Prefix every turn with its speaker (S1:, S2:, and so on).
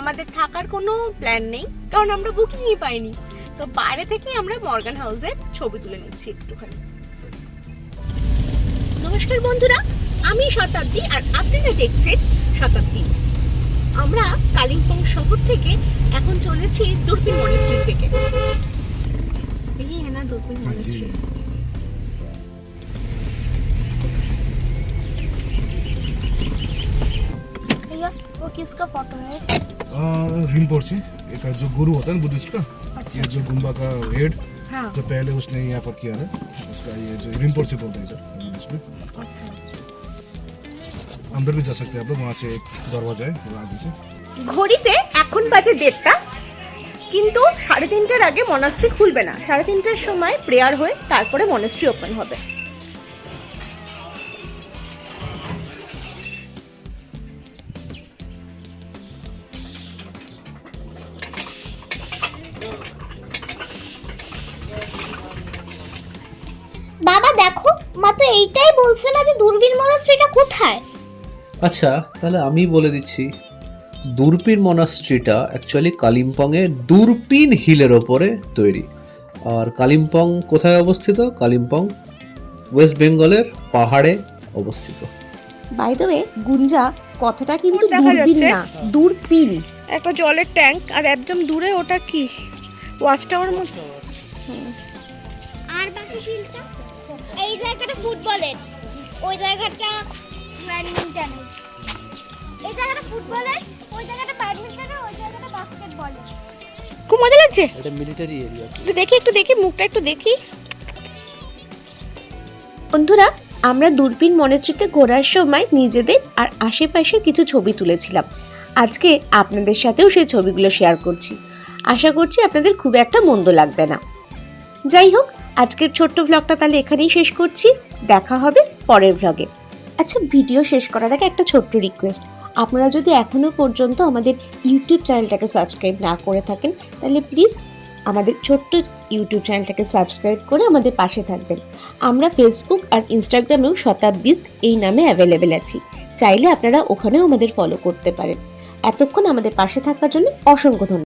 S1: আমাদের থাকার কোনো প্ল্যান নেই, কারণ আমরা বুকিংই পাইনি। তো বাইরে থেকে আমরা মর্গান হাউসের ছবি তুলে নিচ্ছি একটুখানি। নমস্কার বন্ধুরা, আমি শতাব্দী আর আপনারা দেখছেন শতাব্দী। আমরা কালিম্পং শহর থেকে এখন চলেছি দূরবীন মনেস্ট্রি থেকে। এই না দূরবীন মনেস্ট্রি।
S2: भैया वो किसका फोटो है?
S3: रिम्पोर्चे, एक जो गुरु होता है ना बुद्धिस्ट का,
S1: अच्छा।
S3: ये जो गुम्बा का हेड,
S1: हाँ।
S3: जो पहले उसने यहाँ पर किया है, उसका ये जो रिम्पोर्चे बोलते हैं इधर बुद्धिस्ट में।
S1: अच्छा।
S3: अंदर भी जा सकते हैं आप लोग, वहाँ से एक दरवाजा है आगे से।
S1: ঘড়িতে এখন বাজে 1:30, কিন্তু 3:30টার আগে মনাস্ট্রি খুলবে না। 3:30টার সময় প্রেয়ার হয়ে তারপরে মনাস্ট্রি ওপেন হবে।
S2: বাবা দেখো, মা তো এইটাই বলছে না যে দূরবীন মনাস্ট্রিটা কোথায়।
S4: আচ্ছা, তাহলে আমি বলে দিচ্ছি। দূরবীন মনাস্ট্রিটা অ্যাকচুয়ালি কালিম্পংয়ে দূরবীন হিলের ওপরে তৈরি। আর কালিম্পং কোথায় অবস্থিত? কালিম্পং ওয়েস্ট বেঙ্গলের পাহাড়ে অবস্থিত।
S5: বাই দ্য ওয়ে, গুঞ্জা কথাটা কিন্তু
S1: দেখা
S5: দূরবীন
S1: যাচ্ছে।
S5: না, দূরবীন।
S1: একটা জলের ট্যাঙ্ক, আর একদম দূরে ওটা কি ওয়াচ টাওয়ার মতো।
S2: আর বাকি ফিল্ডটা এই জায়গাটা ফুটবলের, ওই জায়গাটা ব্যাডমিন্টনের। এই জায়গাটা ফুটবলের, ওই জায়গাটা ব্যাডমিন্টনের, ওই জায়গাটা বাস্কেটবলের।
S1: খুব মজা লাগছে।
S4: এটা মিলিটারি এরিয়া।
S1: একটু দেখি মুখটা একটু দেখি।
S5: বন্ধুরা, আমরা দূরবীন মনাস্ট্রিতে ঘোরার সময় নিজেদের আর আশেপাশের কিছু ছবি তুলেছিলাম। আজকে আপনাদের সাথেও সেই ছবিগুলো শেয়ার করছি। আশা করছি আপনাদের খুব একটা মন্দ লাগবে না। যাই হোক, আজকের ছোট্ট ভ্লগটা তাহলে এখানেই শেষ করছি। দেখা হবে পরের ভ্লগে। আচ্ছা, ভিডিও শেষ করার আগে একটা ছোট্ট রিকোয়েস্ট। আপনারা যদি এখনও পর্যন্ত আমাদের ইউটিউব চ্যানেলটাকে সাবস্ক্রাইব না করে থাকেন, তাহলে প্লিজ আমাদের ছোট্ট ইউটিউব চ্যানেলটাকে সাবস্ক্রাইব করে আমাদের পাশে থাকবেন। আমরা ফেসবুক আর ইনস্টাগ্রামেও শতাব্দীস এই নামে অ্যাভেলেবেল আছি। চাইলে আপনারা ওখানেও আমাদের ফলো করতে পারেন। এতক্ষণ আমাদের পাশে থাকার জন্য অসংখ্য ধন্যবাদ।